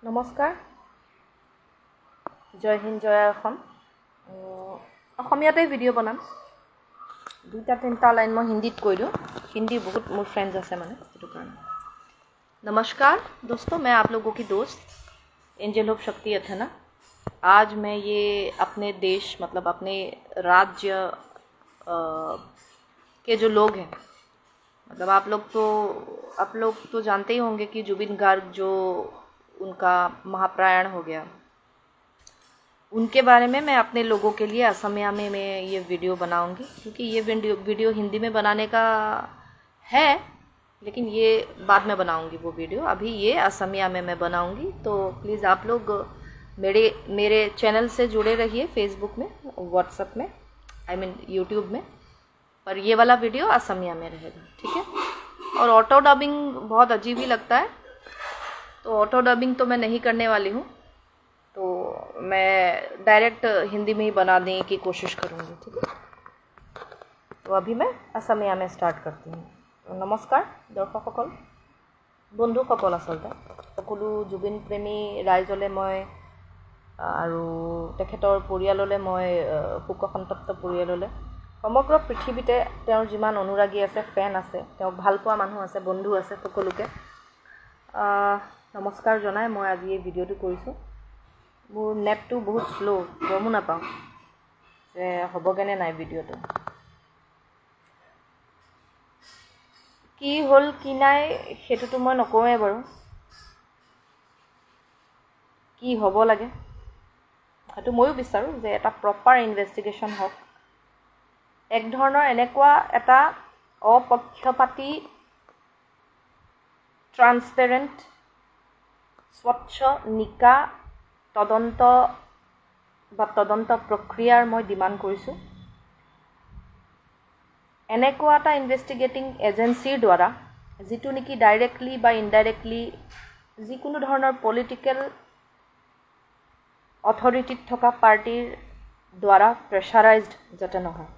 নমস্কাৰ জয় হিন্দ জয় অসম অসমীয়াতে ভিডিঅ' বনাম দুটা তিনটা লাইন মই হিন্দীত কৈ দিওঁ हिंदी बहुत मोर फ्रेंड्स আছে মানে সেইটো কাৰণে नमस्कार दोस्तों मैं आप लोगों की दोस्त एंजल ऑफ शक्ति अथना आज मैं ये अपने देश मतलब अपने राज्य के जो लोग हैं मतलब आप लोग तो जानते ही होंगे कि जुबिन गार्ग जो उनका महाप्रयाण हो गया उनके बारे में मैं अपने लोगों के लिए असमिया में मैं ये वीडियो बनाऊंगी क्योंकि ये वीडियो हिंदी में बनाने का है लेकिन ये बाद में बनाऊंगी वो वीडियो अभी ये असमिया में मैं बनाऊंगी तो प्लीज़ आप लोग मेरे चैनल से जुड़े रहिए फेसबुक में व्हाट्सएप में आई मीन यूट्यूब में पर ये वाला वीडियो असमिया में रहेगा ठीक है और ऑटो डबिंग बहुत अजीब ही लगता है तो ऑटो डबिंग तो मैं नहीं करने वाली हूँ तो मैं डायरेक्ट हिंदी में ही बनाने की कोशिश करूँगी ठीक है तो अभी मैं असमिया में स्टार्ट करती हूँ तो नमस्कार दर्शकসকল বন্ধুসকল আচলতে সকলো জুবিন প্ৰেমী ৰাইজলে মই আৰু তেখেতৰ পৰিয়াললে মই শোকসন্তপ্ত পৰিয়াললে সমগ্ৰ পৃথিৱীতে তেওঁৰ যিমান অনুৰাগী আছে ফেন আছে তেওঁক ভাল পোৱা মানুহ আছে বন্ধু আছে সকলোকে নমস্কাৰ জনাই মই আজি এই ভিডিঅ'টো কৰিছোঁ মোৰ নেটটো বহুত স্লো গমো নাপাওঁ যে হ'বগেনে নাই ভিডিঅ'টো কি হ'ল কি নাই সেটোতো মই নকওঁৱে বাৰু কি হ'ব লাগে সেইটো ময়ো বিচাৰোঁ যে এটা প্ৰপাৰ ইনভেষ্টিগেশ্যন হওক এক ধৰণৰ এনেকুৱা এটা অপক্ষপাতী ট্ৰান্সপেৰেণ্ট স্বচ্ছ নিকা তদন্ত প্ৰক্ৰিয়াৰ মই ডিমাণ্ড কৰিছোঁ এনেকুৱা এটা ইনভেষ্টিগেটিং এজেন্সিৰ দ্বাৰা যিটো নেকি ডাইৰেক্টলি বা ইনডাইৰেক্টলি যিকোনো ধৰণৰ পলিটিকেল অথৰিটিত থকা পাৰ্টিৰ দ্বাৰা প্ৰেছাৰাইজড যাতে নহয়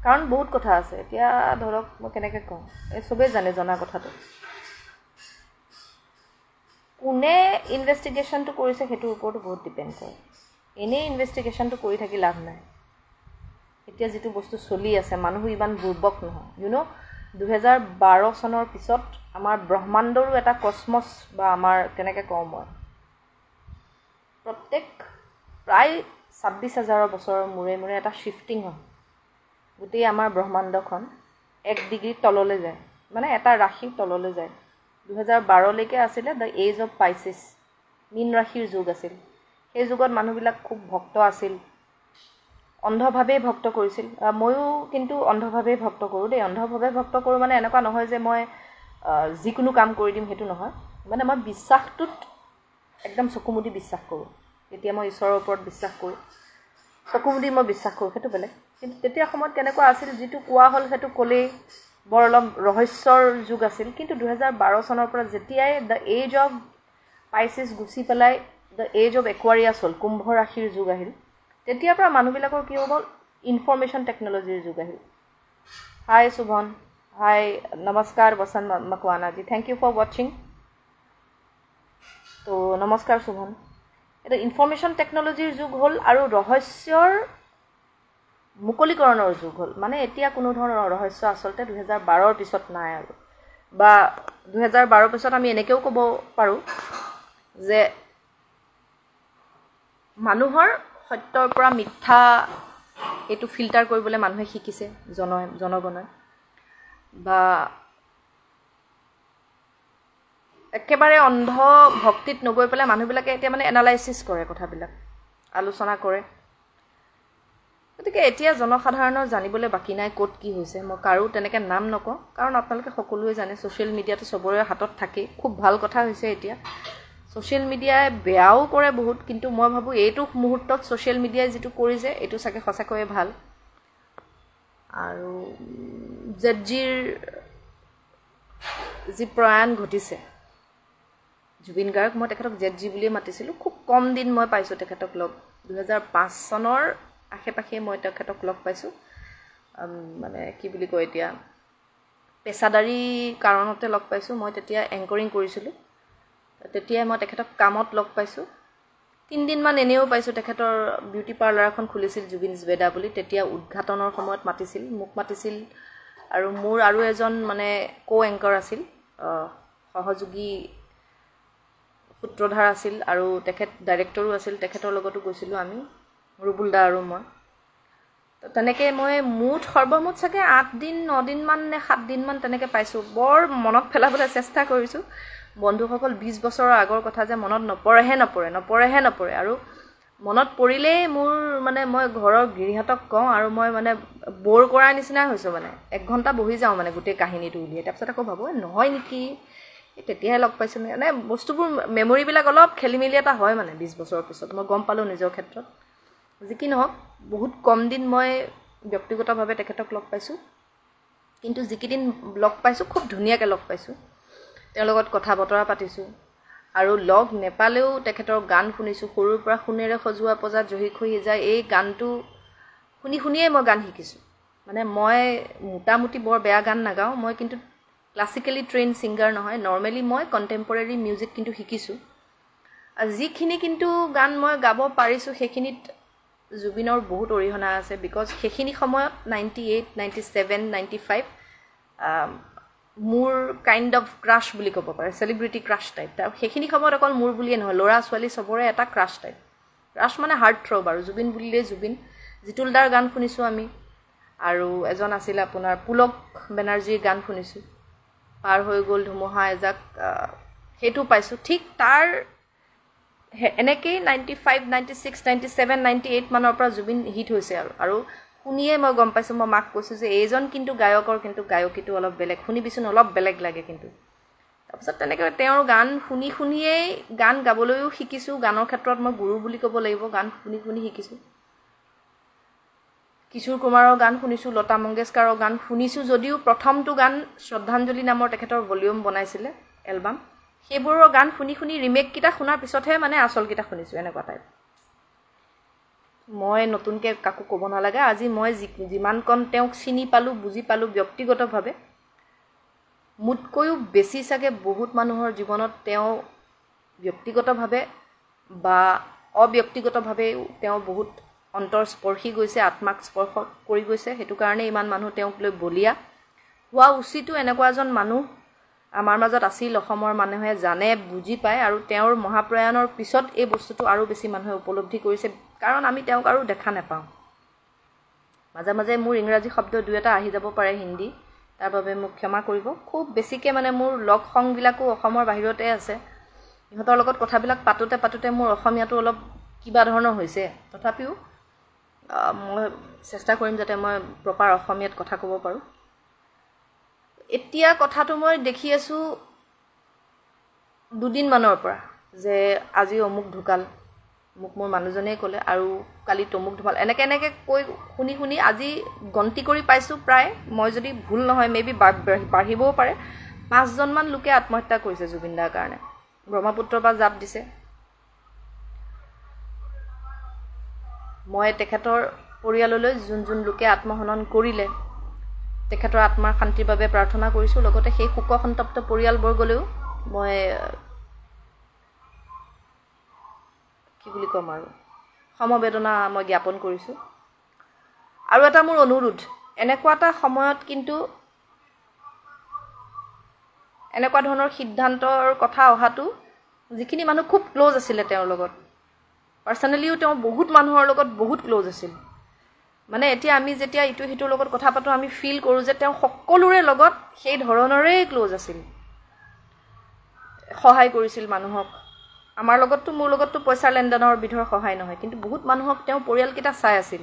কাৰণ বহুত কথা আছে এতিয়া ধৰক মই কেনেকৈ কওঁ এই চবেই জানে জনা কথাটো কোনে ইনভেষ্টিগেশ্যনটো কৰিছে সেইটোৰ ওপৰতো বহুত ডিপেণ্ড কৰে এনেই ইনভেষ্টিগেশ্যনটো কৰি থাকি লাভ নাই এতিয়া যিটো বস্তু চলি আছে মানুহ ইমান বুৰ্বক নহয় ইউনো 2012 চনৰ পিছত আমাৰ ব্ৰহ্মাণ্ডৰো এটা কসমছ বা আমাৰ কেনেকৈ কওঁ মই প্ৰত্যেক প্ৰায় 26,000 বছৰৰ মূৰে মূৰে এটা শিফটিং হয় গোটেই আমাৰ ব্ৰহ্মাণ্ডখন 1 ডিগ্ৰী তললৈ যায় মানে এটা ৰাশি তললৈ যায় 2012 লৈকে আছিলে দ্য এজ অফ পাইচিছ মীন ৰাশিৰ যুগ আছিল এই যুগত মানুহবিলাক খুব ভক্ত আছিল অন্ধভাৱে ভক্ত কৰিছিল ময়ো কিন্তু অন্ধভাৱে ভক্ত কৰোঁ দেই অন্ধভাৱে ভক্ত কৰোঁ মানে এনেকুৱা নহয় যে মই যিকোনো কাম কৰি দিম সেইটো নহয় মানে মই বিশ্বাসটোত একদম চকুমুদি বিশ্বাস কৰোঁ এতিয়া মই ঈশ্বৰৰ ওপৰত বিশ্বাস কৰোঁ চকুমুদি মই বিশ্বাস কৰোঁ সেইটো বেলেগ কিন্তু তেতিয়া সময়ত কেনেকুৱা আছিল যিটো কোৱা হ'ল সেইটো ক'লেই বৰ অলপ ৰহস্যৰ যুগ আছিল কিন্তু 2012 চনৰ পৰা যেতিয়াই দ্য এজ অফ পাইচিছ গুচি পেলাই দ্য এজ অফ একুৱাৰিয়াছ হ'ল কুম্ভ ৰাশিৰ যুগ আহিল তেতিয়াৰ পৰা মানুহবিলাকৰ কি হ'ব ইনফৰমেশ্যন টেকন'লজিৰ যুগ আহিল হাই শুভন হাই নমস্কাৰ বসন্ত মকৱানা জি থেংক ইউ ফৰ ৱাচিং তো নমস্কাৰ শুভন এটা ইনফৰমেশ্যন টেকন'লজিৰ যুগ হ'ল আৰু ৰহস্যৰ মুকলিকৰণৰ যুগ হ'ল মানে এতিয়া কোনো ধৰণৰ ৰহস্য আচলতে 2012ৰ পিছত নাই আৰু বা 2012ৰ পিছত আমি এনেকৈও ক'ব পাৰোঁ যে মানুহৰ সত্যৰ পৰা মিথ্যা এইটো ফিল্টাৰ কৰিবলৈ মানুহে শিকিছে জনগণে বা একেবাৰে অন্ধ ভক্তিত নগৈ পেলাই মানুহবিলাকে এতিয়া মানে এনালাইচিছ কৰে কথাবিলাক আলোচনা কৰে গতিকে এতিয়া জনসাধাৰণৰ জানিবলৈ বাকী নাই ক'ত কি হৈছে মই কাৰো তেনেকৈ নাম নকওঁ কাৰণ আপোনালোকে সকলোৱে জানে ছ'চিয়েল মিডিয়াটো চবৰে হাতত থাকেই খুব ভাল কথা হৈছে এতিয়া ছ'চিয়েল মিডিয়াই বেয়াও কৰে বহুত কিন্তু মই ভাবোঁ এইটো মুহূৰ্তত ছ'চিয়েল মিডিয়াই যিটো কৰিছে এইটো চাগে সঁচাকৈয়ে ভাল আৰু জেডজিৰ যি প্ৰয়াণ ঘটিছে জুবিন গাৰ্গ মই তেখেতক জেডজি বুলিয়ে মাতিছিলোঁ খুব কম দিন মই পাইছোঁ তেখেতক লগ 2005 চনৰ আশে পাশে মই তেখেতক লগ পাইছোঁ মানে কি বুলি কয় এতিয়া পেছাদাৰী কাৰণতে লগ পাইছোঁ। মই তেতিয়া এংকৰিং কৰিছিলোঁ, তেতিয়াই মই তেখেতক কামত লগ পাইছোঁ। 3 দিনমান এনেও পাইছোঁ। তেখেতৰ বিউটি পাৰ্লাৰ এখন খুলিছিল জুবিন জুবেদা বুলি, তেতিয়া উদ্ঘাটনৰ সময়ত মাতিছিল, মোক মাতিছিল। আৰু মোৰ আৰু এজন মানে এংকৰ আছিল, সহযোগী সূত্ৰধাৰ আছিল, আৰু তেখেত ডাইৰেক্টৰো আছিল। তেখেতৰ লগতো গৈছিলোঁ আমি, ৰুবুল দা আৰু মই। তো তেনেকৈ মই সৰ্বমুঠ চাগে 8 দিন 9 দিনমান নে 7 দিনমান তেনেকৈ পাইছোঁ। বৰ মনত পেলাবলৈ চেষ্টা কৰিছোঁ। বন্ধুসকল, 20 বছৰৰ আগৰ কথা যে মনত নপৰে। আৰু মনত পৰিলেই মোৰ মানে মই ঘৰৰ গিৰিহঁতক কওঁ, আৰু মই মানে বৰ কৰাৰ নিচিনা হৈছোঁ। মানে 1 ঘণ্টা বহি যাওঁ মানে গোটেই কাহিনীটো উলিয়াই। তাৰপিছত আকৌ ভাবোঁ নহয় নেকি, তেতিয়াহে লগ পাইছোঁ মানে বস্তুবোৰ মেমৰিবিলাক অলপ খেলিমেলি এটা হয় মানে 20 বছৰৰ পিছত মই গম পালোঁ নিজৰ ক্ষেত্ৰত। যি কি নহওক, বহুত কম দিন মই ব্যক্তিগতভাৱে তেখেতক লগ পাইছোঁ, কিন্তু যিকেইদিন লগ পাইছোঁ খুব ধুনীয়াকৈ লগ পাইছোঁ। তেওঁৰ লগত কথা বতৰা পাতিছোঁ, আৰু লগ নেপালেও তেখেতৰ গান শুনিছোঁ। সৰুৰ পৰা সোণেৰে সজোৱা পজাত জহি খহি যায়, এই গানটো শুনিয়েই মই গান শিকিছোঁ। মানে মই মোটামুটি বৰ বেয়া গান নাগাওঁ মই, কিন্তু ক্লাছিকেলি ট্ৰেইন ছিংগাৰ নহয়। নৰ্মেলি মই কণ্টেম্পৰেৰী মিউজিক কিন্তু শিকিছোঁ। আৰু যিখিনি কিন্তু গান মই গাব পাৰিছোঁ সেইখিনিত জুবিনৰ বহুত অৰিহণা আছে। বিকজ সেইখিনি সময়ত 98, 97, 95 মোৰ কাইণ্ড অফ ক্ৰাছ বুলি ক'ব পাৰে, চেলিব্ৰিটি ক্ৰাছ টাইপ। আৰু সেইখিনি সময়ত অকল মোৰ বুলিয়ে নহয়, ল'ৰা ছোৱালী চবৰে এটা ক্ৰাছ টাইপ। ক্ৰাছ মানে হাৰ্ট থ্ৰব, আৰু জুবিন বুলিলেই জুবিন। জিতুল দাৰ গান শুনিছোঁ আমি, আৰু এজন আছিল আপোনাৰ পুলক বেনাৰ্জীৰ গান শুনিছোঁ, পাৰ হৈ গ'ল ধুমুহা এজাক, সেইটো পাইছোঁ। ঠিক তাৰ এনেকেই 95, 96, 97, 98 মানৰ পৰা জুবিন হিট হৈছে। আৰু শুনিয়ে মই গম পাইছোঁ, মই মাক কৈছোঁ যে এইজন কিন্তু গায়কৰ কিন্তু গায়কীটো অলপ বেলেগ, শুনিবিচোন অলপ বেলেগ লাগে কিন্তু। তাৰপিছত তেনেকৈ তেওঁৰ গান শুনিয়েই গান গাবলৈও শিকিছোঁ। গানৰ ক্ষেত্ৰত মই গুৰু বুলি ক'ব লাগিব, গান শুনি শিকিছোঁ। কিশোৰ কুমাৰৰ গান শুনিছোঁ, লতা মংগেশকাৰৰ গান শুনিছোঁ, যদিও প্ৰথমটো গান শ্ৰদ্ধাঞ্জলি নামৰ তেখেতৰ ভলিউম বনাইছিলে এলবাম, সেইবোৰৰ গান শুনি ৰিমেককেইটা শুনাৰ পিছতহে মানে আচলকেইটা শুনিছোঁ, এনেকুৱা টাইপ। মই নতুনকৈ কাকো ক'ব নালাগে। আজি মই যিমানকণ তেওঁক চিনি পালোঁ, বুজি পালোঁ ব্যক্তিগতভাৱে, মোতকৈও বেছি চাগে বহুত মানুহৰ জীৱনত তেওঁ ব্যক্তিগতভাৱে বা অব্যক্তিগতভাৱেও তেওঁ বহুত অন্তৰ স্পৰ্শী গৈছে, আত্মাক স্পৰ্শ কৰি গৈছে। সেইটো কাৰণে ইমান মানুহ তেওঁক লৈ বলিয়া হোৱা উচিতো। এনেকুৱা এজন মানুহ আমাৰ মাজত আছিল, অসমৰ মানুহে জানে, বুজি পায়। আৰু তেওঁৰ মহাপ্ৰয়াণৰ পিছত এই বস্তুটো আৰু বেছি মানুহে উপলব্ধি কৰিছে, কাৰণ আমি তেওঁক আৰু দেখা নাপাওঁ। মাজে মাজে মোৰ ইংৰাজী শব্দ 2 এটা আহি যাব পাৰে, হিন্দী, তাৰ বাবে মোক ক্ষমা কৰিব। খুব বেছিকৈ মানে মোৰ লগ সংবিলাকো অসমৰ বাহিৰতে আছে। ইহঁতৰ লগত কথাবিলাক পাতোতে মোৰ অসমীয়াটো অলপ কিবা ধৰণৰ হৈছে। তথাপিও মই চেষ্টা কৰিম যাতে মই প্ৰপাৰ অসমীয়াত কথা ক'ব পাৰোঁ। এতিয়া কথাটো মই দেখি আছোঁ 2 দিনমানৰ পৰা, যে আজি অমুক ঢুকাল, মোক মোৰ মানুহজনেই ক'লে, আৰু কালি তমুক ঢুকাল, এনেকৈ কৈ শুনি আজি গন্তি কৰি পাইছোঁ প্ৰায়, মই যদি ভুল নহয় মেবি বাঢ়িবও পাৰে, 5জনমান লোকে আত্মহত্যা কৰিছে জুবিন দাৰ কাৰণে, ব্ৰহ্মপুত্ৰৰ পৰা জাপ দিছে। মই তেখেতৰ পৰিয়াললৈ যোন লোকে আত্মহনন কৰিলে তেখেতৰ আত্মাৰ শান্তিৰ বাবে প্ৰাৰ্থনা কৰিছোঁ। লগতে সেই শোকসন্তপ্ত পৰিয়ালবৰ্গলৈও মই কি বুলি ক'ম আৰু সমবেদনা মই জ্ঞাপন কৰিছোঁ। আৰু এটা মোৰ অনুৰোধ, এনেকুৱা এটা সময়ত কিন্তু এনেকুৱা ধৰণৰ সিদ্ধান্তৰ কথা অহাটো, যিখিনি মানুহ খুব ক্ল'জ আছিলে তেওঁৰ লগত, পাৰ্চনেলিও তেওঁ বহুত মানুহৰ লগত বহুত ক্ল'জ আছিল। মানে এতিয়া আমি যেতিয়া ইটো সিটোৰ লগত কথা পাতোঁ, আমি ফিল কৰোঁ যে তেওঁ সকলোৰে লগত সেই ধৰণৰেই ক্ল'জ আছিল, সহায় কৰিছিল মানুহক। আমাৰ লগততো, মোৰ লগততো পইচাৰ লেনদেনৰ বিধৰ সহায় নহয়, কিন্তু বহুত মানুহক তেওঁ পৰিয়ালকেইটা চাই আছিল।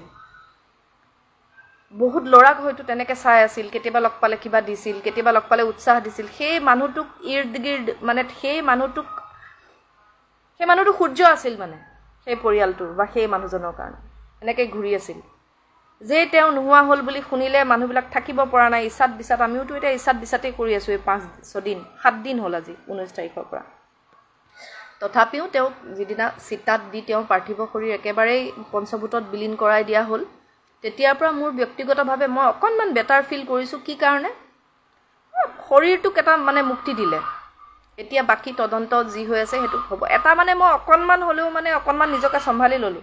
বহুত ল'ৰাক হয়তো তেনেকৈ চাই আছিল, কেতিয়াবা লগ পালে কিবা দিছিল, কেতিয়াবা লগ পালে উৎসাহ দিছিল। সেই মানুহটোক ইৰ্দ গিৰ্দ মানে সেই মানুহটো সূৰ্য আছিল, মানে সেই পৰিয়ালটোৰ বা সেই মানুহজনৰ কাৰণে এনেকৈ ঘূৰি আছিল। যে তেওঁ নোহোৱা হ'ল বুলি শুনিলে মানুহবিলাক থাকিব পৰা নাই, ইছাত বিচাত। আমিওতো এতিয়া ইছাত বিচাতেই কৰি আছোঁ এই 5-6 দিন 7 দিন হ'ল আজি 19 তাৰিখৰ পৰা। তথাপিও তেওঁক যিদিনা চিতাত দি তেওঁ পাৰ্থিৱ শৰীৰ একেবাৰেই পঞ্চভূতত বিলীন কৰাই দিয়া হ'ল, তেতিয়াৰ পৰা মোৰ ব্যক্তিগতভাৱে মই অকণমান বেটাৰ ফিল কৰিছোঁ। কি কাৰণে? শৰীৰটোক এটা মানে মুক্তি দিলে এতিয়া বাকি তদন্ত যি হৈ আছে হেতু হ'ব এটা মানে মই অকনমান হলেও মানে অকনমান নিজকে সম্ভালি ললো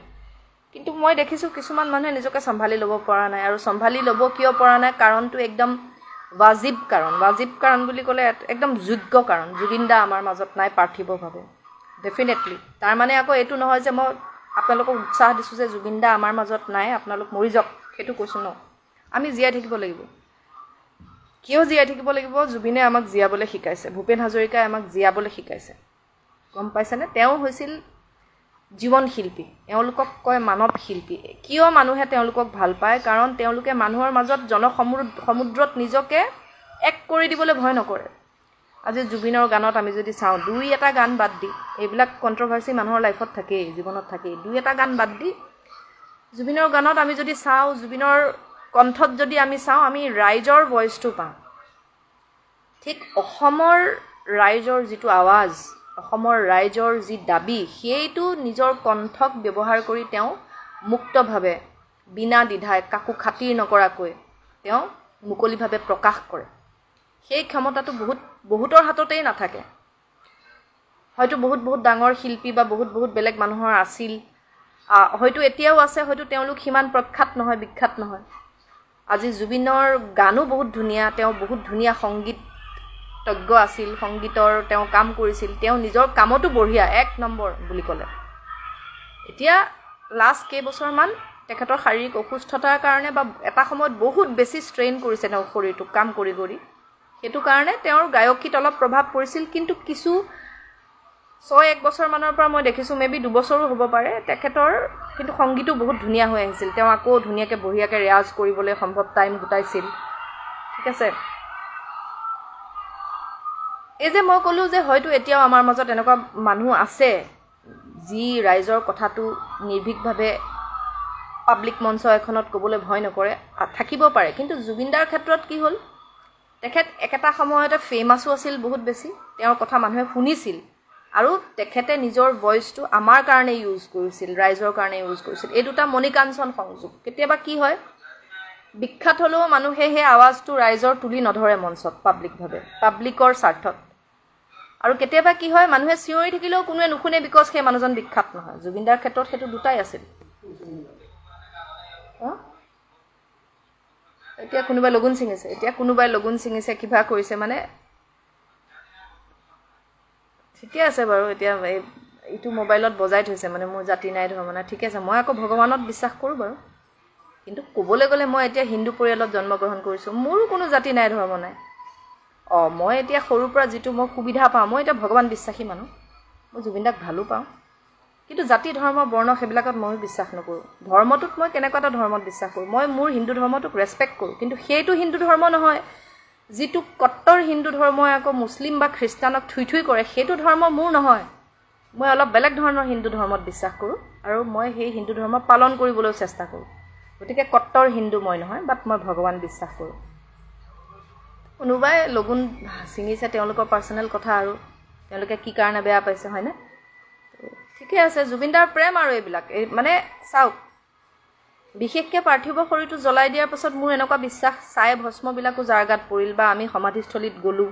কিন্তু মই দেখিছো কিছুমান মানুহে নিজকে সম্ভালি লব পৰা নাই আৰু সম্ভালি লব কিয় পৰা নাই কাৰণটো একদম वाजिब कारण বুলি ক'লে একদম যোগ্য কাৰণ জুবিনদা আমাৰ মাজত নাই পাৰ্থিবভাৱে ডেফিনেটলি তাৰ মানে আকৌ এটো নহয় যে মই আপোনালোকক উৎসাহ দিছো যে জুবিনদা আমাৰ মাজত নাই আপোনালোক মৰি যাওক হেতু কৈছো ন আমি জীয়াই থাকিব লাগিব কিয় জীয়াই থাকিব লাগিব জুবিনে আমাক জীয়াবলৈ শিকাইছে ভূপেন হাজৰিকাই আমাক জীয়াবলৈ শিকাইছে গম পাইছেনে তেওঁ হৈছিল জীবন শিল্পী তেওঁলোকক কয় মানৱ শিল্পী কিয় মানুহে তেওঁলোকক ভাল পায় কাৰণ তেওঁলোকে মানুহৰ মাজত জনসমুদ্ৰত নিজকে এক কৰি দিবলৈ ভয় নকৰে আজি জুবিনৰ গানত আমি যদি চাওঁ দুই এটা গান বাদ দি এইবিলাক কন্ট্ৰভাৰ্সি মানুহৰ লাইফত থাকে জীৱনত থাকে দুই এটা গান বাদ দি জুবিনৰ গানত আমি যদি চাওঁ জুবিনৰ কণ্ঠত যদি আমি চাওঁ আমি ৰাইজৰ ভয়েসটো পাওঁ ঠিক অসমৰ ৰাইজৰ যিটো আৱাজ অসমৰ ৰাইজৰ যি দাবী সেইটো নিজৰ কণ্ঠক ব্যৱহাৰ কৰি তেওঁ মুক্তভাৱে বিনা দ্বিধাই কাকো খাতিৰ নকৰাকৈ তেওঁ মুকলিভাৱে প্ৰকাশ কৰে সেই ক্ষমতাটো বহুতৰ হাততেই নাথাকে হয়তো বহুত ডাঙৰ শিল্পী বা বহুত বেলেগ মানুহৰ আছিল হয়তো এতিয়াও আছে হয়তো তেওঁলোক হিমান প্ৰখ্যাত নহয় বিখ্যাত নহয় আজি জুবিনৰ গানো বহুত ধুনীয়া তেওঁ বহুত ধুনীয়া সংগীতজ্ঞ আছিল সংগীতৰ তেওঁ কাম কৰিছিল তেওঁ নিজৰ কামতো বঢ়িয়া এক নম্বৰ বুলি ক'লে এতিয়া লাষ্ট কেইবছৰমান তেখেতৰ শাৰীৰিক অসুস্থতাৰ কাৰণে বা এটা সময়ত বহুত বেছি ষ্ট্ৰেইন কৰিছে তেওঁ শৰীৰটো কাম কৰি সেইটো কাৰণে তেওঁৰ গায়কীত অলপ প্ৰভাৱ পৰিছিল কিন্তু কিছু 6-1 বছৰ মানৰ পৰা মই দেখিছো মেবি 2 বছৰো হ'ব পাৰে তেখেতৰ কিন্তু সংগীতও বহুত ধুনীয়া হৈ আহিছিল তেওঁ আকৌ ধুনীয়াকে বঢ়িয়াকে ৰিয়াজ কৰিবলৈ সম্ভৱ টাইম গুটাইছিল ঠিক আছে এই যে মই কলো যে হয়তো এতিয়াও আমাৰ মাজত এনেকুৱা মানুহ আছে যি ৰাইজৰ কথাটো নিৰ্ভীকভাৱে পাব্লিক মঞ্চ এখনত ক'বলৈ ভয় নকৰে থাকিব পাৰে কিন্তু জুবিনদাৰ ক্ষেত্ৰত কি হ'ল তেখেত একেটা সময়তে ফেমাসও আছিল বহুত বেছি তেওঁৰ কথা মানুহে শুনিছিল আৰু তেখেতে নিজৰ ভয়েসটো আমাৰ কাৰণে ইউজ কৰিছিল ৰাইজৰ কাৰণে ইউজ কৰিছিল এই দুটা মনিকাঞ্চন সংযোগ কেতিয়াবা কি হয় বিখ্যাত হলেও মানুহে সেই আৱাজটো ৰাইজৰ তুলি নধৰে মঞ্চত পাব্লিকভাৱে পাব্লিকৰ স্বাৰ্থত আৰু কেতিয়াবা কি হয় মানুহে চিঞৰি থাকিলেও কোনোৱে নুশুনে বিকজ সেই মানুহজন বিখ্যাত নহয় জুবিনদাৰ ক্ষেত্ৰত হেতু দুটাই আছিল এতিয়া কোনোবাই লগন ছিঙিছে কিবা কৰিছে মানে ঠিকে আছে বাৰু এতিয়া এইটো মোবাইলত বজাই থৈছে মানে মোৰ জাতি নাই ধৰ্ম নাই ঠিক আছে মই আকৌ ভগৱানত বিশ্বাস কৰোঁ বাৰু কিন্তু ক'বলৈ গ'লে মই এতিয়া হিন্দু পৰিয়ালত জন্মগ্ৰহণ কৰিছো মোৰ কোনো জাতি নাই ধৰ্ম নাই মই এতিয়া সৰুৰ পৰা যিটো মই সুবিধা পাওঁ মই এতিয়া ভগৱান বিশ্বাসী মানুহ মই জুবিনদাক ভালো পাওঁ কিন্তু জাতি ধৰ্ম বৰ্ণ সেইবিলাকত মই বিশ্বাস নকৰোঁ ধৰ্মটোত মই কেনেকুৱা এটা ধৰ্মত বিশ্বাস কৰোঁ মই মোৰ হিন্দু ধৰ্মটোক ৰেসপেক্ট কৰোঁ কিন্তু সেইটো হিন্দু ধৰ্ম নহয় যিটো কট্টৰ হিন্দু ধৰ্মই আকৌ মুছলিম বা খ্ৰীষ্টানক থুই কৰে সেইটো ধৰ্ম মোৰ নহয় মই অলপ বেলেগ ধৰণৰ হিন্দু ধৰ্মত বিশ্বাস কৰোঁ আৰু মই সেই হিন্দু ধৰ্ম পালন কৰিবলৈ চেষ্টা কৰোঁ গতিকে কট্টৰ হিন্দু মই নহয় বাট মই ভগৱান বিশ্বাস কৰোঁ কোনোবাই লগুন ছিঙিছে তেওঁলোকৰ পাৰ্সোনেল কথা আৰু তেওঁলোকে কি কাৰণে বেয়া পাইছে হয়নে ঠিকে আছে জুবিনদাৰ প্ৰেম আৰু এইবিলাক মানে চাওক বিশেষকৈ পাৰ্থিব শৰীৰটো জ্বলাই দিয়াৰ পিছত মোৰ এনেকুৱা বিশ্বাস চাই ভস্মবিলাকো জাৰগাত পৰিল বা আমি সমাধিস্থলীত গ'লো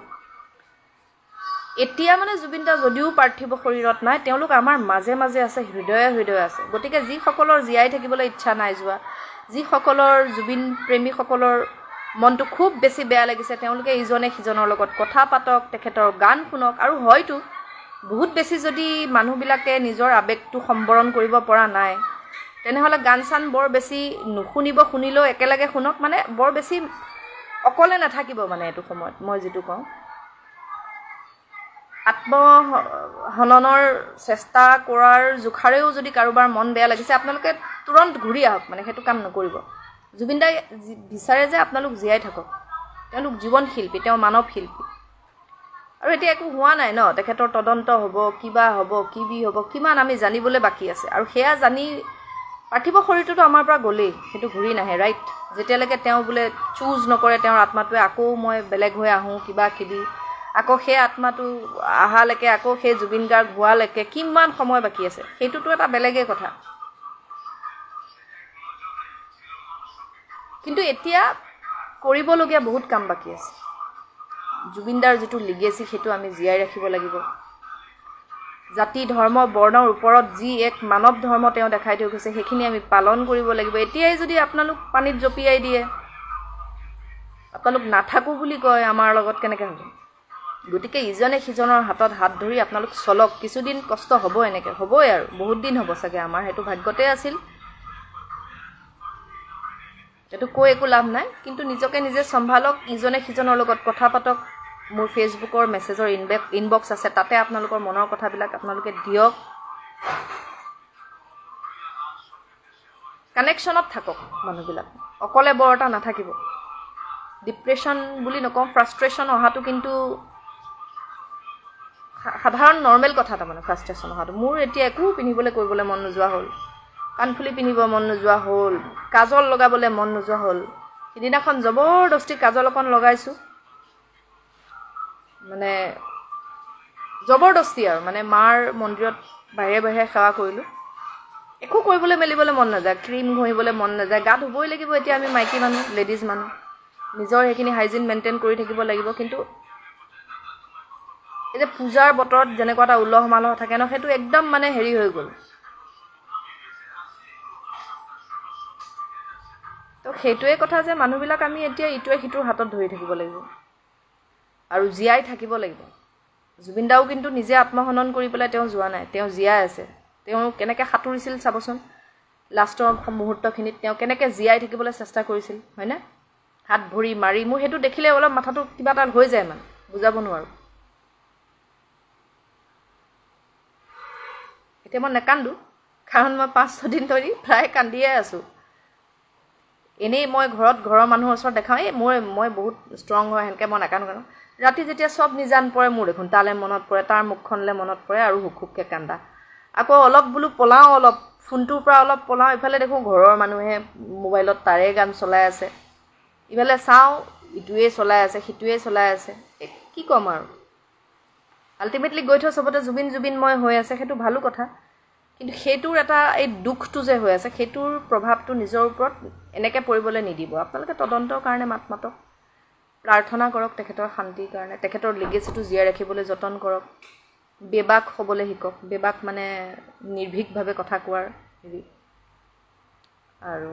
এতিয়া মানে জুবিনদা যদিও পাৰ্থিব শৰীৰত নাই তেওঁলোক আমাৰ মাজে মাজে আছে হৃদয়ে আছে গতিকে যি সকলৰ জীয়াই থাকিবলৈ ইচ্ছা নাই যোৱা যি সকলৰ জুবিন প্ৰেমীসকলৰ মনটো খুব বেছি বেয়া লাগিছে তেওঁলোকে ইজনে সিজনৰ লগত কথা পাতক তেখেতৰ গান শুনক আৰু হয়তো বহুত বেছি যদি মানুহবিলাকে নিজৰ আবেগটো সম্বৰণ কৰিব পৰা নাই তেনেহলে গান চান বৰ বেছি নুশুনিব শুনিলেও একেলগে শুনক মানে বৰ বেছি অকলে নাথাকিব মানে এটো সময়ত মই যেটো কওঁ আত্মহননৰ চেষ্টা কৰাৰ জুখাৰেও যদি কাৰোবাৰ মন বেয়া লাগিছে আপোনালোকে তুৰন্ত ঘূৰি আহক মানে হেতু কাম নকৰিব জুবিনদাই বিচাৰে যে আপোনালোক জীয়াই থাকক তেওঁলোক জীৱন শিল্পী তেওঁ মানৱ শিল্পী আৰু এতিয়া একো হোৱা নাই ন তেখেতৰ তদন্ত হ'ব কিবা হ'ব কিবি হ'ব কিমান আমি জানিবলৈ বাকি আছে আৰু হেয়া জানি পাৰ্থিব শৰীৰটো আমাৰ পৰা গলেই হেতু ঘূৰি নাহে ৰাইট যেতিয়ালৈকে তেওঁ বোলে চুজ নকৰে তেওঁৰ আত্মাটোৱে আকৌ মই বেলেগ হৈ আহোঁ কিবা কিবি আকৌ সেই আত্মাটো আহালৈকে আকৌ সেই জুবিন গাৰ্গ হোৱালৈকে কিমান সময় বাকি আছে হেতুটো এটা বেলেগে কথা কিন্তু এতিয়া কৰিবলগীয়া বহুত কাম বাকি আছে জুবিনদাৰ যিটো লিগেসি সেইটো আমি জীয়াই ৰাখিব লাগিব জাতি ধৰ্ম বৰ্ণৰ ওপৰত যি এক মানৱ ধৰ্ম তেওঁ দেখাই থৈ গৈছে সেইখিনি আমি পালন কৰিব লাগিব এতিয়াই যদি আপোনালোক পানীত জপিয়াই দিয়ে আপোনালোক নাথাকো বুলি কয় আমাৰ লগত কেনেকৈ হ'ব গতিকে ইজনে সিজনৰ হাতত হাত ধৰি আপোনালোক চলক কিছুদিন কষ্ট হ'ব এনেকৈ হ'বই আৰু বহুত দিন হ'ব চাগে আমাৰ সেইটো ভাগ্যতে আছিল এটো কৈ একো লাভ নাই কিন্তু নিজকে নিজে সম্ভালক ইজনে সিজনৰ লগত কথা পাতক মোৰ ফেসবুকৰ মেছেজৰ ইনবক্স আছে তাতে আপোনালোকৰ মনৰ কথাবিলাক আপোনালোকে দিয়ক কানেকশনত থাকক মানুহবিলাক অকলে বৰটা নাথাকিব ডিপ্ৰেশন বুলি নকম ফ্ৰাষ্ট্ৰেশন অহাটো কিন্তু সাধাৰণ নৰ্মেল কথা এটা মানে ফ্ৰাষ্ট্ৰেশন অহাটো মোৰ এতিয়া একো পিনিবলৈ কৰিবলৈ মন নোযোৱা হ'ল কানফুলি পিনিব মন নোযোৱা হ'ল কাজল লগাবলৈ মন নোযোৱা হ'ল সিদিনাখন জবৰদস্তি কাজল অকন লগাইছো মানে জবৰদস্তি আৰু মানে মাৰ মন্দিৰত বাহিৰে বাহিৰে সেৱা কৰিলো একো কৰিবলৈ মেলিবলৈ মন নাযায় ক্ৰীম ঘঁহিবলৈ মন নাযায় গা ধুবই লাগিব এতিয়া আমি মাইকী মানুহ লেডিজ মানুহ নিজৰ সেইখিনি হাইজিন মেইনটেইন কৰি থাকিব লাগিব কিন্তু এই যে পূজাৰ বতৰত যেনেকুৱা এটা উল্লাহ মালহ থাকে ন সেইটো একদম মানে হেৰি হৈ গ'ল তো সেইটোৱে কথা যে মানুহবিলাক আমি এতিয়া ইটোৱে সিটোৰ হাতত ধৰি থাকিব লাগিব আৰু জীয়াই থাকিব লাগিব জুবিন দাও কিন্তু নিজে আত্মহনন কৰি পেলাই তেওঁ যোৱা নাই তেওঁ জীয়াই আছে তেওঁ কেনেকৈ সাঁতুৰিছিল চাবচোন লাষ্টৰ মুহূৰ্তখিনিত তেওঁ কেনেকৈ জীয়াই থাকিবলৈ চেষ্টা কৰিছিল হয়নে হাত ভৰি মাৰি মোৰ সেইটো দেখিলে অলপ মাথাটো কিবা এটা হৈ যায় মানে বুজাব নোৱাৰো এতিয়া মই নেকান্দো কাৰণ মই 5-6 দিন ধৰি প্ৰায় কান্দিয়ে আছো এনেই মই ঘৰৰ মানুহৰ ওচৰত দেখাওঁ মই বহুত ষ্ট্ৰং হয় হেনকে মই নাকানো কানো ৰাতি যেতিয়া সব নিজান পৰে মোৰ দেখোন তালে মনত পৰে তাৰ মুখখনলে মনত পৰে আৰু হুকহুককে কান্দা আকৌ অলপ বুলু পলাও অলপ ফোনটোৰ পৰা অলপ পলাও ইফালে দেখো ঘৰৰ মানুহে মোবাইলত তাৰে গান চলাই আছে ইফালে চাও ইটোৱে চলাই আছে সিটোৱে চলাই আছে কি কম আৰু আলটিমেটলি গৈ থৈ সবতে জুবিন মই হৈ আছে সেইটো ভালো কথা কিন্তু সেইটোৰ এটা এই দুখটো যে হৈ আছে সেইটোৰ প্ৰভাৱটো নিজৰ ওপৰত এনেকৈ পৰিবলৈ নিদিব আপোনালোকে তদন্তৰ কাৰণে মাতক প্ৰাৰ্থনা কৰক তেখেতৰ শান্তিৰ কাৰণে তেখেতৰ লিগেচিটো জীয়াই ৰাখিবলৈ যতন কৰক বেবাক হ'বলৈ শিকক বেবাক মানে নিৰ্ভীকভাৱে কথা কোৱাৰ হেৰি আৰু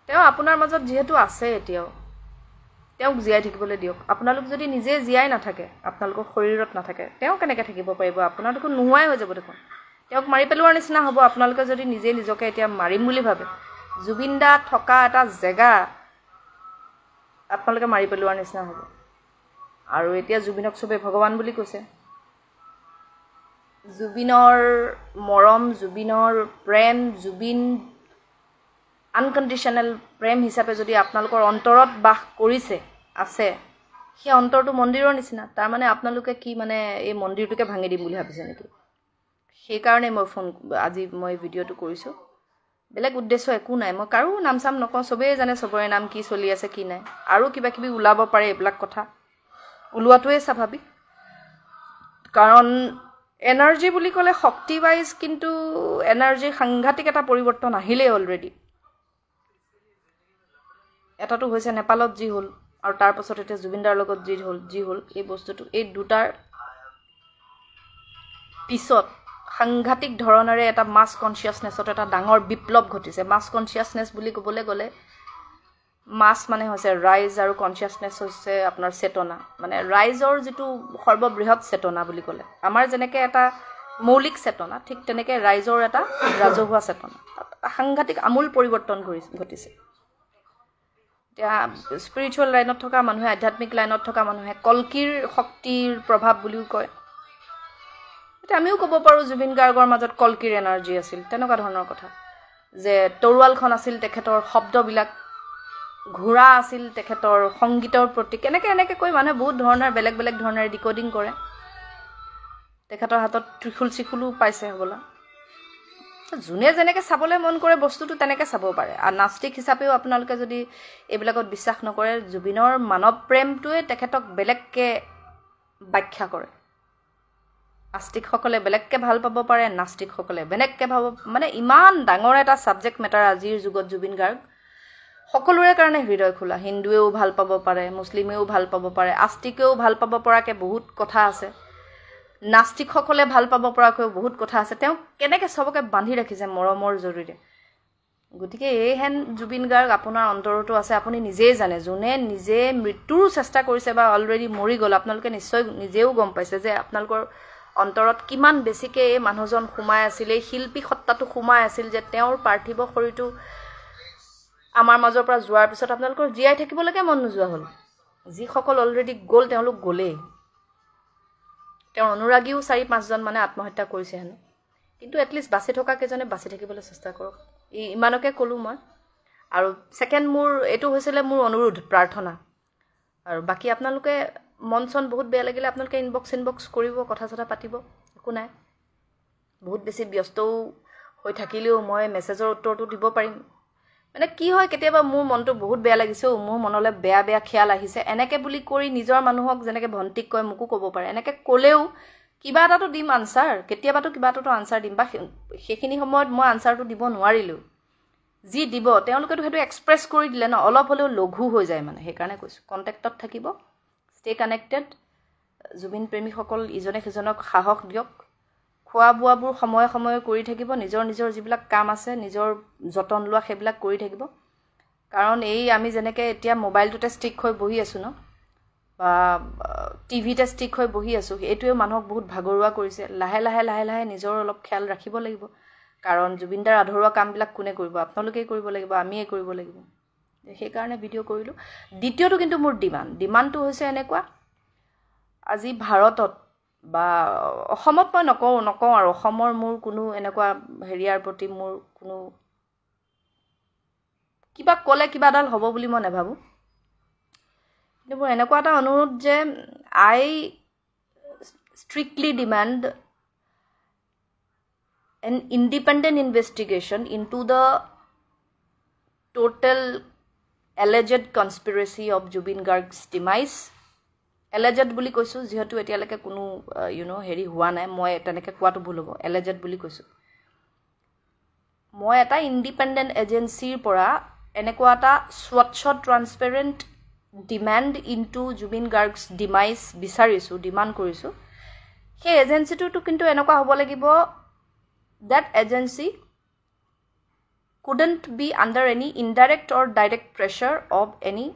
তেওঁ আপোনাৰ মাজত যিহেতু আছে এতিয়াও তেওঁক জীয়াই থাকিবলৈ দিয়ক আপোনালোক যদি নিজে জীয়াই নাথাকে আপোনালোকৰ শৰীৰত নাথাকে তেওঁ কেনেকৈ থাকিব পাৰিব আপোনালোক নোহোৱাই হৈ যাব দেখোন তেওঁক মাৰি পেলোৱাৰ নিচিনা হ'ব আপোনালোকে যদি নিজে নিজকে এতিয়া মাৰিম বুলি ভাবে জুবিন দা থকা এটা জেগা আপোনালোকে মাৰি পেলোৱাৰ নিচিনা হ'ব আৰু এতিয়া জুবিনক সবে ভগৱান বুলি কৈছে জুবিনৰ মৰম জুবিনৰ প্ৰেম জুবিন আনকণ্ডিশনেল প্ৰেম হিচাপে যদি আপোনালোকৰ অন্তৰত বাস কৰিছে আছে সেই অন্তৰটো মন্দিৰৰ নিচিনা তাৰ মানে আপোনালোকে কি মানে এই মন্দিৰটোকে ভাঙি দিম বুলি ভাবিছে নেকি সেই কাৰণে মই আজি মই ভিডিঅ'টো কৰিছো বেলেগ উদ্দেশ্য একো নাই মই কাৰো নাম চাম নকওঁ সবেই জানে সবৰে নাম কি চলি আছে কি নাই আৰু কিবা কিবি ওলাব পাৰে এইবিলাক কথা ওলোৱাটোৱে স্বাভাৱিক কাৰণ এনাৰ্জি বুলি ক'লে শক্তি ওয়াইজ কিন্তু এনাৰ্জিৰ সাংঘাতিক এটা পৰিৱৰ্তন আহিলে অলৰেডি এটাটো হৈছে নেপালত যি হ'ল আৰু তাৰ পাছত এতিয়া জুবিনদাৰ লগত যি হ'ল এই বস্তুটো এই দুটাৰ পিছত সাংঘাতিক ধৰণেৰে এটা মাছ কনসিয়াসনেছত এটা ডাঙৰ বিপ্লৱ ঘটিছে মাছ কনসিয়াসনেছ বুলি ক'বলৈ গ'লে মাছ মানে হৈছে ৰাইজ আৰু কনসিয়াসনেছ হৈছে আপোনাৰ চেতনা মানে ৰাইজৰ যিটো সৰ্ববৃহৎ চেতনা বুলি ক'লে আমাৰ যেনেকৈ এটা মৌলিক চেতনা ঠিক তেনেকৈ ৰাইজৰ এটা ৰাজহুৱা চেতনা সাংঘাতিক আমূল পৰিৱৰ্তন ঘটিছে এতিয়া স্পিৰিচুৱেল লাইনত থকা মানুহে আধ্যাত্মিক লাইনত থকা মানুহে কলকিৰ শক্তিৰ প্ৰভাৱ বুলিও কয় এটা আমিও ক'ব পাৰোঁ জুবিন গাৰ্গৰ মাজত কলকিৰ এনাৰ্জি আছিল তেনেকুৱা ধৰণৰ কথা যে তৰুৱালখন আছিল তেখেতৰ শব্দবিলাক ঘোঁৰা আছিল তেখেতৰ সংগীতৰ প্ৰতি এনেকৈ কৈ মানুহে বহুত ধৰণৰ বেলেগ বেলেগ ধৰণেৰে ডিকোডিং কৰে তেখেতৰ হাতত ত্ৰিশূল চিখুলো পাইছে হ'বলা যোনে যেনেকৈ চাবলৈ মন কৰে বস্তুটো তেনেকৈ চাব পাৰে আৰু নাস্তিক হিচাপেও আপোনালোকে যদি এইবিলাকত বিশ্বাস নকৰে জুবিনৰ মানৱ প্ৰেমটোৱে তেখেতক বেলেগকৈ ব্যাখ্যা কৰে আস্তিকসকলে বেলেগকৈ ভাল পাব পাৰে নাস্তিকসকলে বেলেগকৈ ভাব মানে ইমান ডাঙৰ এটা সাবজেক্ট মেটাৰ আজিৰ যুগত জুবিন গাৰ্গ সকলোৰে কাৰণে হৃদয় খোলা হিন্দুৱেও ভাল পাব পাৰে মুছলিমেও ভাল পাব পাৰে আস্তিকেও ভাল পাব পৰাকে বহুত কথা আছে নাস্তিকসকলে ভাল পাব পৰাকৈ বহুত কথা আছে তেওঁ কেনেকৈ সবকে বান্ধি ৰাখিছে মৰমৰ জৰিয়তে গতিকে এই হেন জুবিন গাৰ্গ আপোনাৰ অন্তৰতো আছে আপুনি নিজেই জানে যোনে নিজে মৃত্যুৰ চেষ্টা কৰিছে বা অলৰেডি মৰি গ'ল আপোনালোকে নিশ্চয় নিজেও গম পাইছে যে আপোনালোকৰ অন্তৰত কিমান বেছিকৈ এই মানুহজন সোমাই আছিল এই শিল্পী সত্তাটো সোমাই আছিল যে তেওঁৰ পাৰ্থিৱ শৰীৰটো আমাৰ মাজৰ পৰা যোৱাৰ পিছত আপোনালোকৰ জীয়াই থাকিবলৈকে মন নোযোৱা হ'ল যিসকল অলৰেডি গ'ল তেওঁলোক গ'লেই তেওঁৰ অনুৰাগীও 4-5 জন মানে আত্মহত্যা কৰিছে হেনো কিন্তু এটলিষ্ট বাচি থকা কেজনে বাচি থাকিবলৈ চেষ্টা কৰক ইমানকে ক'লোঁ মই আৰু সেকেন্ড মোৰ এইটো হৈছিলে মোৰ অনুৰোধ প্ৰাৰ্থনা আৰু বাকি আপোনালোকে মন চন বহুত বেয়া লাগিলে আপোনালোকে ইনবক্স কৰিব কথা চথা পাতিব একো নাই বহুত বেছি ব্যস্তও হৈ থাকিলেও মই মেছেজৰ উত্তৰটো দিব পাৰিম মানে কি হয় কেতিয়াবা মোৰ মনটো বহুত বেয়া লাগিছে মোৰ মনলৈ বেয়া খেয়াল আহিছে এনেকে বুলি কৰি নিজৰ মানুহক যেনেকে ভন্টিক কয় মোকো ক'ব পাৰে এনেকে ক'লেও কিবা এটাতো দিম আনসাৰ কেতিয়াবাতো কিবা এটাতো আনসাৰ দিম বা সেইখিনি সময়ত মই আনসাৰটো দিব নোৱাৰিলো যি দিব তেওঁলোকেতো হেতু এক্সপ্ৰেছ কৰি দিলে ন অলপ হলেও লঘু হৈ যায় মানে সেইকাৰণে কৈছো কন্টাক্টত থাকিব ষ্টে কানেক্টেড জুবিন প্ৰেমীসকল ইজনে সিজনক সাহস দিয়ক খোৱা বোৱাবোৰ সময়ে সময়ে কৰি থাকিব নিজৰ যিবিলাক কাম আছে নিজৰ যতন লোৱা সেইবিলাক কৰি থাকিব কাৰণ এই আমি যেনেকৈ এতিয়া মোবাইলটোতে ষ্টিক হৈ বহি আছো ন বা টিভিতে ষ্টিক হৈ বহি আছো এইটোৱে মানুহক বহুত ভাগৰুৱা কৰিছে লাহে লাহে নিজৰ অলপ খেয়াল ৰাখিব লাগিব কাৰণ জুবিনদাৰ আধৰুৱা কামবিলাক কোনে কৰিব আপোনালোকেই কৰিব লাগিব আমিয়ে কৰিব লাগিব সেইকাৰণে ভিডিঅ' কৰিলোঁ দ্বিতীয়টো কিন্তু মোৰ ডিমাণ্ডটো হৈছে এনেকুৱা আজি ভাৰতত বা অসমত মই নকওঁ আৰু অসমৰ মোৰ কোনো এনেকুৱা হেৰিয়াৰ প্ৰতি মোৰ কোনো কিবা ক'লে কিবাডাল হ'ব বুলি মই নাভাবোঁ কিন্তু মোৰ এনেকুৱা এটা অনুৰোধ যে আই strictly demand an independent investigation into the total alleged conspiracy of Jubin Garg's demise. Alleged বুলি কৈছো যেহেতু এতিয়ালৈকে কোনো হেৰি হোৱা নাই মই তেনেকে কোৱাটো ভুল হ'ব alleged বুলি কৈছো মই এটা ইন্ডিপেন্ডেন্ট এজেন্সিৰ পৰা এনেকুৱা এটা স্বচ্ছ ট্ৰান্সপেৰেন্ট ডিমান্ড ইনটু জুবিন গাৰ্গছ ডিমাইজ বিচাৰিছো ডিমান্ড কৰিছো সেই এজেন্সিটো কিন্তু এনেকুৱা হ'ব লাগিব that agency couldn't be under any indirect or direct pressure of any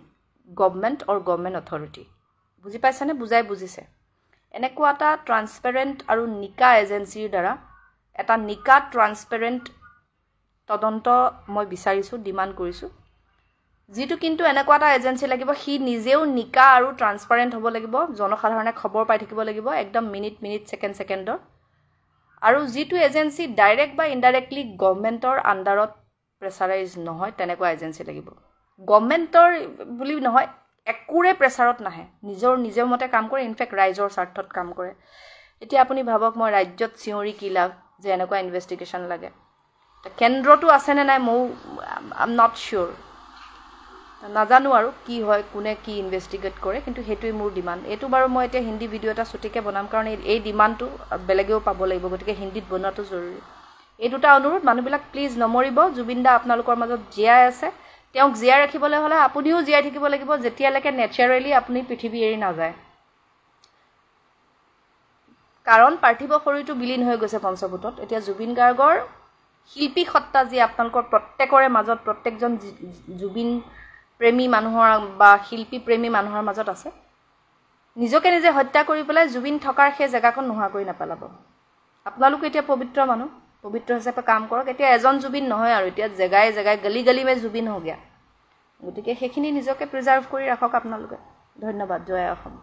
government or government authority বুজি পাইছানে বুজিছে এনেকুৱা এটা ট্ৰান্সপেৰেন্ট আৰু নিকা এজেন্সিৰ দ্বাৰা এটা নিকা ট্ৰান্সপেৰেন্ট তদন্ত মই বিচাৰিছো ডিমান্ড কৰিছো যেটো কিন্তু এনেকুৱা এটা এজেন্সি লাগিব হি নিজেও নিকা আৰু ট্ৰান্সপাৰেন্ট হ'ব লাগিব জনসাধাৰণে খবৰ পাই থাকিব লাগিব একদম মিনিট সেকেন্ডৰ আৰু যেটো এজেন্সি ডাইৰেক্ট বা ইনডাইৰেক্টলি গভৰ্নমেন্টৰ আন্ডাৰত প্ৰেছাৰাইজ নহয় তেনেকুৱা এজেন্সি লাগিব গভৰ্নমেন্টৰ বুলি নহয় একুৰে প্ৰেছাৰত নাহে নিজৰ মতে কাম কৰে ইনফেক্ট ৰাইজৰ স্বাৰ্থত কাম কৰে এতিয়া আপুনি ভাবক মই ৰাজ্যত চিঞৰি কি লাভ যে এনেকুৱা ইনভেষ্টিগেশ্যন লাগে কেন্দ্ৰটো আছে নে নাই মই আই এম নট শিওৰ নাজানো আৰু কি হয় কোনে কি ইনভেষ্টিগেট কৰে কিন্তু হেতুই মোৰ ডিমান্ড এটো বাৰু মই এতিয়া হিন্দী ভিডিও এটা ছুটিকে বনাম কাৰণ এই ডিমান্ডটো বেলেগেও পাব লাগিব গতিকে হিন্দীত বনোৱাটো জৰুৰী এই দুটা অনুৰোধ মানুহবিলাক প্লিজ নমৰিব জুবিনদা আপোনালোকৰ মাজত জীয়াই আছে তেওঁক জীয়াই ৰাখিবলৈ হলে আপুনিও জীয়াই থাকিব লাগিব যেতিয়ালৈকে নেচাৰেলি আপুনি পৃথিৱী এৰি নাযায় কাৰণ পাৰ্থিৱ শৰীৰটো বিলীন হৈ গৈছে পঞ্চভূতত এতিয়া জুবিন গাৰ্গৰ শিল্পী সত্তা যি আপোনালোকৰ প্ৰত্যেকৰে মাজত প্ৰত্যেকজন জুবিন প্ৰেমী মানুহৰ বা শিল্পী প্ৰেমী মানুহৰ মাজত আছে নিজকে নিজে হত্যা কৰি পেলাই জুবিন থকাৰ সেই জায়গাখন নোহোৱা কৰি নাপেলাব আপোনালোক এতিয়া পবিত্ৰ মানুহ পবিত্ৰ হিচাপে কাম কৰক এতিয়া এজন জুবিন নহয় আৰু এতিয়া জায়গায় গলি মে জুবিন হৈ গয়া গতিকে সেইখিনি নিজকে প্ৰিজাৰ্ভ কৰি ৰাখক আপোনালোকে ধন্যবাদ জয় অসম